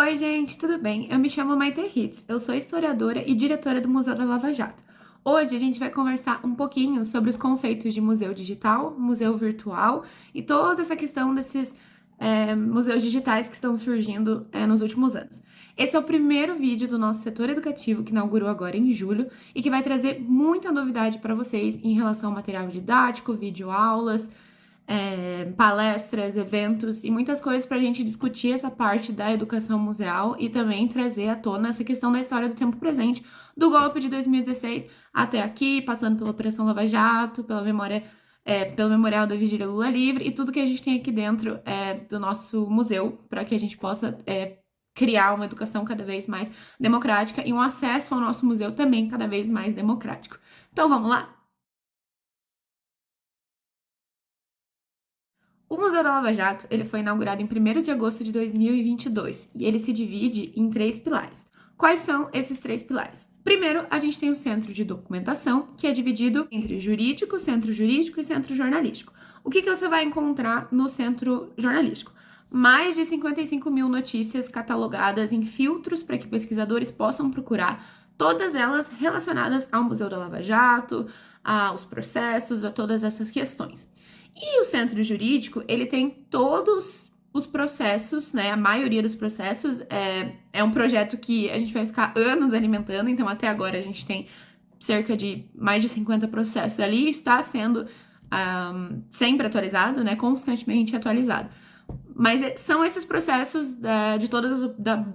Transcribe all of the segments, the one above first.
Oi, gente, tudo bem? Eu me chamo Maite Hitz, eu sou historiadora e diretora do Museu da Lava Jato. Hoje a gente vai conversar um pouquinho sobre os conceitos de museu digital, museu virtual e toda essa questão desses museus digitais que estão surgindo nos últimos anos. Esse é o primeiro vídeo do nosso setor educativo que inaugurou agora em julho e que vai trazer muita novidade para vocês em relação ao material didático, videoaulas, palestras, eventos e muitas coisas para a gente discutir essa parte da educação museal e também trazer à tona essa questão da história do tempo presente, do golpe de 2016 até aqui, passando pela Operação Lava Jato, pelo Memorial da Vigília Lula Livre e tudo que a gente tem aqui dentro do nosso museu para que a gente possa criar uma educação cada vez mais democrática e um acesso ao nosso museu também cada vez mais democrático. Então vamos lá? O Museu da Lava Jato ele foi inaugurado em 1º de agosto de 2022 e ele se divide em 3 pilares. Quais são esses 3 pilares? Primeiro, a gente tem o Centro de Documentação, que é dividido entre centro jurídico e centro jornalístico. O que você vai encontrar no centro jornalístico? Mais de 55 mil notícias catalogadas em filtros para que pesquisadores possam procurar, todas elas relacionadas ao Museu da Lava Jato, aos processos, a todas essas questões. E o centro jurídico, ele tem todos os processos, né? A maioria dos processos é um projeto que a gente vai ficar anos alimentando, então até agora a gente tem cerca de mais de 50 processos ali, está sendo sempre atualizado, né? Constantemente atualizado. Mas são esses processos da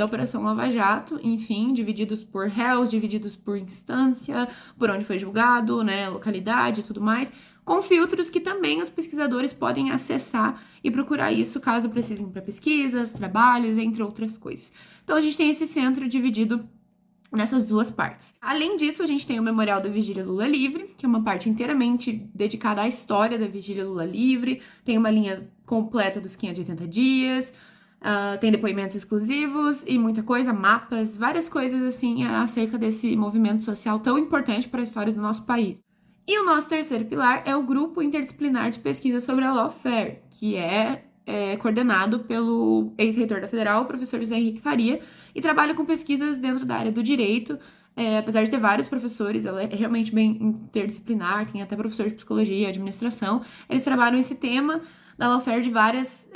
Operação Lava Jato, enfim, divididos por réus, divididos por instância, por onde foi julgado, né, localidade e tudo mais, com filtros que também os pesquisadores podem acessar e procurar isso caso precisem para pesquisas, trabalhos, entre outras coisas. Então a gente tem esse centro dividido nessas duas partes. Além disso, a gente tem o Memorial da Vigília Lula Livre, que é uma parte inteiramente dedicada à história da Vigília Lula Livre, tem uma linha completa dos 580 dias, tem depoimentos exclusivos e muita coisa, mapas, várias coisas assim acerca desse movimento social tão importante para a história do nosso país. E o nosso terceiro pilar é o Grupo Interdisciplinar de Pesquisa sobre a Lawfare, que é coordenado pelo ex-reitor da Federal, o professor José Henrique Faria, e trabalha com pesquisas dentro da área do direito. Apesar de ter vários professores, ela é realmente bem interdisciplinar, tem até professor de psicologia e administração. Eles trabalham esse tema da lawfare de várias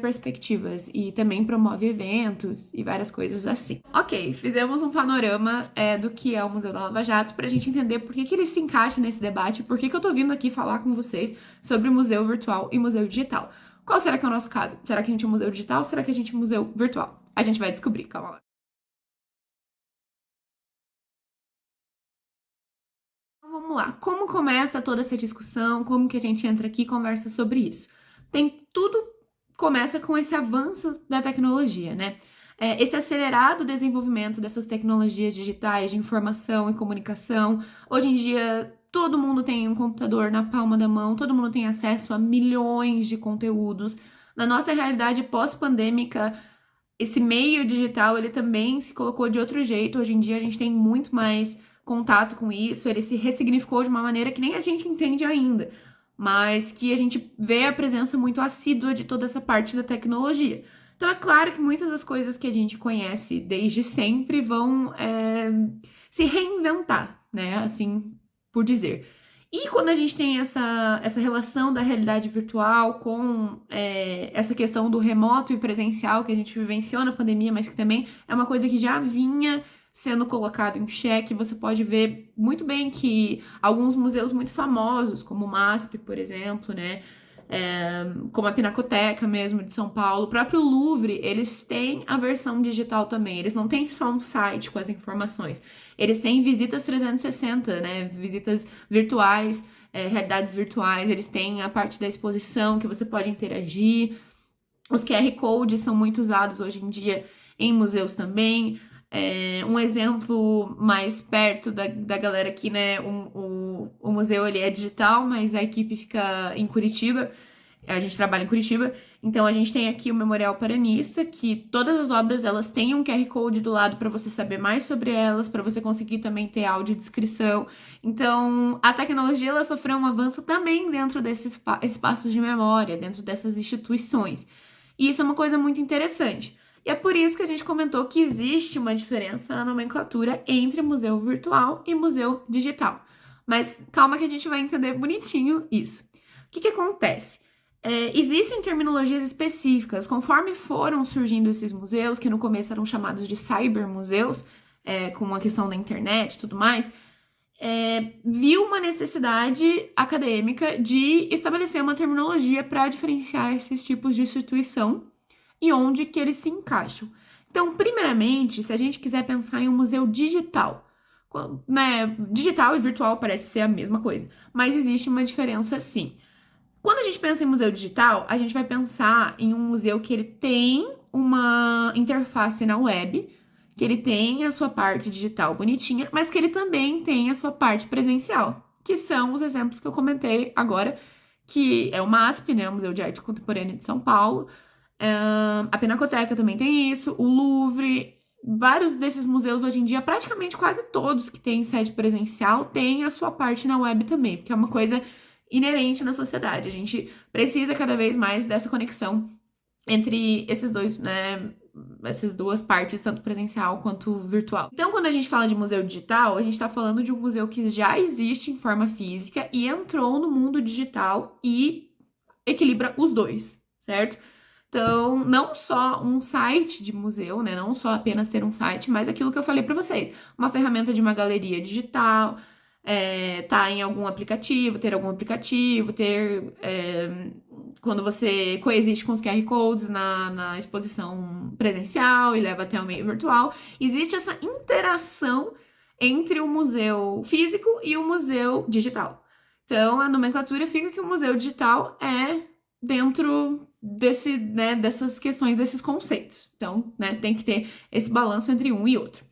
perspectivas e também promove eventos e várias coisas assim. Ok, fizemos um panorama do que é o Museu da Lava Jato pra gente entender por que ele se encaixa nesse debate, por que eu tô vindo aqui falar com vocês sobre museu virtual e museu digital. Qual será que é o nosso caso? Será que a gente é um museu digital ou será que a gente é um museu virtual? A gente vai descobrir, calma lá. Então vamos lá, como começa toda essa discussão, como que a gente entra aqui e conversa sobre isso? Tudo começa com esse avanço da tecnologia, né? Esse acelerado desenvolvimento dessas tecnologias digitais de informação e comunicação. Hoje em dia, todo mundo tem um computador na palma da mão, todo mundo tem acesso a milhões de conteúdos. Na nossa realidade pós-pandêmica, esse meio digital, ele também se colocou de outro jeito. Hoje em dia, a gente tem muito mais contato com isso, ele se ressignificou de uma maneira que nem a gente entende ainda, mas que a gente vê a presença muito assídua de toda essa parte da tecnologia. Então é claro que muitas das coisas que a gente conhece desde sempre vão se reinventar, né? Assim por dizer. E quando a gente tem essa relação da realidade virtual com essa questão do remoto e presencial que a gente vivenciou na pandemia, mas que também é uma coisa que já vinha sendo colocado em xeque, você pode ver muito bem que alguns museus muito famosos, como o MASP, por exemplo, né? Como a Pinacoteca mesmo de São Paulo, o próprio Louvre, eles têm a versão digital também. Eles não têm só um site com as informações. Eles têm visitas 360, né? Visitas virtuais, realidades virtuais. Eles têm a parte da exposição que você pode interagir. Os QR Codes são muito usados hoje em dia em museus também. Um exemplo mais perto da galera aqui, né? O museu ele é digital, mas a equipe fica em Curitiba. A gente trabalha em Curitiba. Então a gente tem aqui o Memorial Paranista, que todas as obras elas têm um QR Code do lado para você saber mais sobre elas, para você conseguir também ter audiodescrição. Então a tecnologia ela sofreu um avanço também dentro desses espaços de memória, dentro dessas instituições. E isso é uma coisa muito interessante. E é por isso que a gente comentou que existe uma diferença na nomenclatura entre museu virtual e museu digital. Mas calma que a gente vai entender bonitinho isso. O que acontece? Existem terminologias específicas, conforme foram surgindo esses museus, que no começo eram chamados de cybermuseus, com a questão da internet e tudo mais, viu uma necessidade acadêmica de estabelecer uma terminologia para diferenciar esses tipos de instituição e onde que eles se encaixam. Então, primeiramente, se a gente quiser pensar em um museu digital, né, digital e virtual parece ser a mesma coisa, mas existe uma diferença sim. Quando a gente pensa em museu digital, a gente vai pensar em um museu que ele tem uma interface na web, que ele tem a sua parte digital bonitinha, mas que ele também tem a sua parte presencial, que são os exemplos que eu comentei agora, que é o MASP, né, o Museu de Arte Contemporânea de São Paulo, a Pinacoteca também tem isso, o Louvre, vários desses museus hoje em dia, praticamente quase todos que têm sede presencial, têm a sua parte na web também, porque é uma coisa inerente na sociedade. A gente precisa cada vez mais dessa conexão entre esses dois, né, essas duas partes, tanto presencial quanto virtual. Então, quando a gente fala de museu digital, a gente está falando de um museu que já existe em forma física e entrou no mundo digital e equilibra os dois, certo? Então, não só um site de museu, né? Não só apenas ter um site, mas aquilo que eu falei para vocês, uma ferramenta de uma galeria digital, tá em algum aplicativo, ter quando você coexiste com os QR Codes na exposição presencial e leva até o meio virtual, existe essa interação entre o museu físico e o museu digital. Então, a nomenclatura fica que o museu digital é dentro dessas questões, desses conceitos. Então, né, tem que ter esse balanço entre um e outro.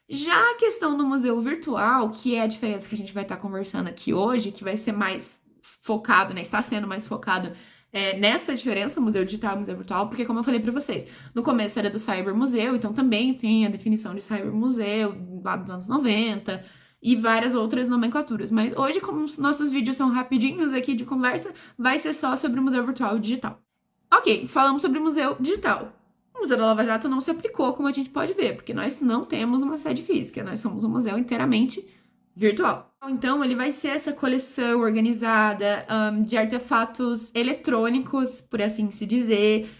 Já a questão do museu virtual, que é a diferença que a gente vai estar conversando aqui hoje, que vai ser mais focado, né, está sendo mais focado nessa diferença, museu digital e museu virtual, porque como eu falei para vocês, no começo era do cybermuseu, então também tem a definição de cybermuseu lá dos anos 90 e várias outras nomenclaturas. Mas hoje, como os nossos vídeos são rapidinhos aqui de conversa, vai ser só sobre o museu virtual e digital. Ok, falamos sobre o museu digital. O Museu da Lava Jato não se aplicou, como a gente pode ver, porque nós não temos uma sede física, nós somos um museu inteiramente virtual. Então, ele vai ser essa coleção organizada de artefatos eletrônicos, por assim se dizer,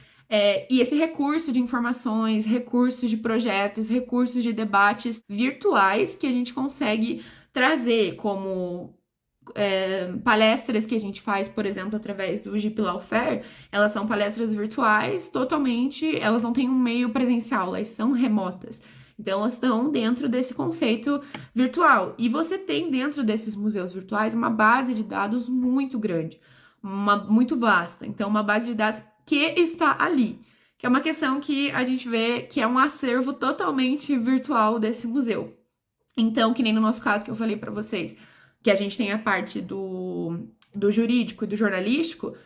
e esse recurso de informações, recursos de projetos, recursos de debates virtuais que a gente consegue trazer como palestras que a gente faz, por exemplo, através do Jeep Lawfare, elas são palestras virtuais totalmente, elas não têm um meio presencial, elas são remotas. Então, elas estão dentro desse conceito virtual. E você tem dentro desses museus virtuais uma base de dados muito grande, muito vasta. Então, uma base de dados que está ali. Que é uma questão que a gente vê que é um acervo totalmente virtual desse museu. Então, que nem no nosso caso que eu falei para vocês, que a gente tem a parte do jurídico e do jornalístico,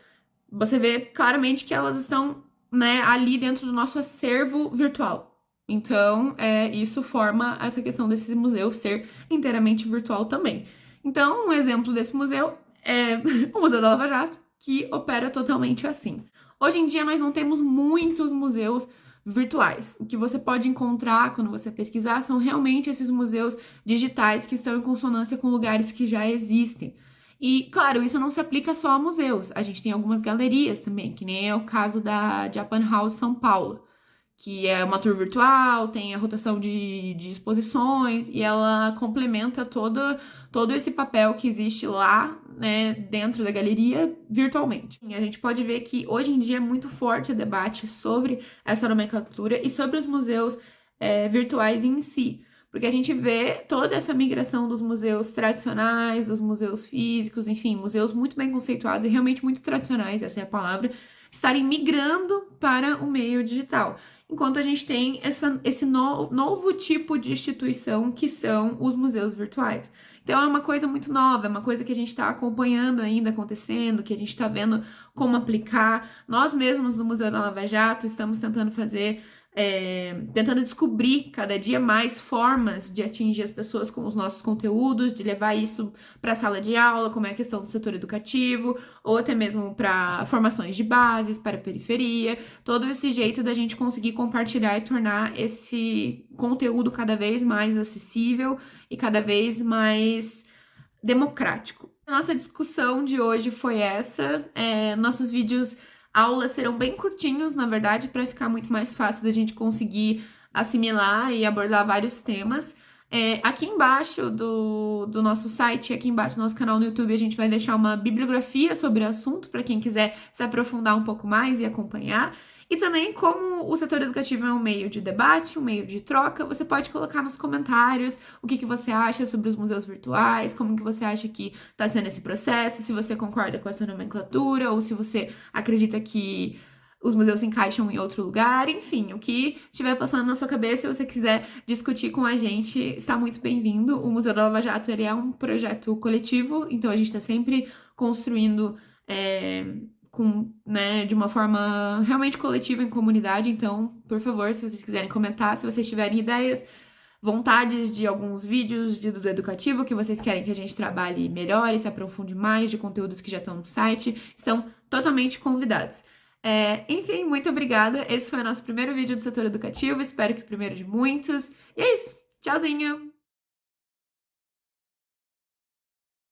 você vê claramente que elas estão, né, ali dentro do nosso acervo virtual. Então, isso forma essa questão desse museu ser inteiramente virtual também. Então, um exemplo desse museu é o Museu da Lava Jato, que opera totalmente assim. Hoje em dia, nós não temos muitos museus virtuais. O que você pode encontrar quando você pesquisar são realmente esses museus digitais que estão em consonância com lugares que já existem. E, claro, isso não se aplica só a museus. A gente tem algumas galerias também, que nem é o caso da Japan House São Paulo, que é uma tour virtual, tem a rotação de exposições e ela complementa todo esse papel que existe lá, né, dentro da galeria, virtualmente. E a gente pode ver que hoje em dia é muito forte o debate sobre essa nomenclatura e sobre os museus virtuais em si, porque a gente vê toda essa migração dos museus tradicionais, dos museus físicos, enfim, museus muito bem conceituados e realmente muito tradicionais, essa é a palavra, estarem migrando para o meio digital. Enquanto a gente tem esse novo tipo de instituição que são os museus virtuais. Então é uma coisa muito nova, é uma coisa que a gente está acompanhando ainda acontecendo, que a gente está vendo como aplicar. Nós mesmos no Museu da Lava Jato estamos tentando fazer tentando descobrir cada dia mais formas de atingir as pessoas com os nossos conteúdos, de levar isso para a sala de aula, como é a questão do setor educativo, ou até mesmo para formações de bases, para a periferia, todo esse jeito da gente conseguir compartilhar e tornar esse conteúdo cada vez mais acessível e cada vez mais democrático. Nossa discussão de hoje foi essa. Nossos vídeos aulas serão bem curtinhos, na verdade, para ficar muito mais fácil da gente conseguir assimilar e abordar vários temas. Aqui embaixo do nosso site, aqui embaixo do nosso canal no YouTube, a gente vai deixar uma bibliografia sobre o assunto para quem quiser se aprofundar um pouco mais e acompanhar. E também, como o setor educativo é um meio de debate, um meio de troca, você pode colocar nos comentários o que você acha sobre os museus virtuais, como que você acha que está sendo esse processo, se você concorda com essa nomenclatura, ou se você acredita que os museus se encaixam em outro lugar, enfim, o que estiver passando na sua cabeça, se você quiser discutir com a gente, está muito bem-vindo. O Museu da Lava Jato, ele é um projeto coletivo, então a gente está sempre construindo de uma forma realmente coletiva em comunidade. Então, por favor, se vocês quiserem comentar, se vocês tiverem ideias, vontades de alguns vídeos do educativo que vocês querem que a gente trabalhe melhor e se aprofunde mais, de conteúdos que já estão no site, estão totalmente convidados. Enfim, muito obrigada. Esse foi o nosso primeiro vídeo do setor educativo. Espero que o primeiro de muitos. E é isso. Tchauzinho!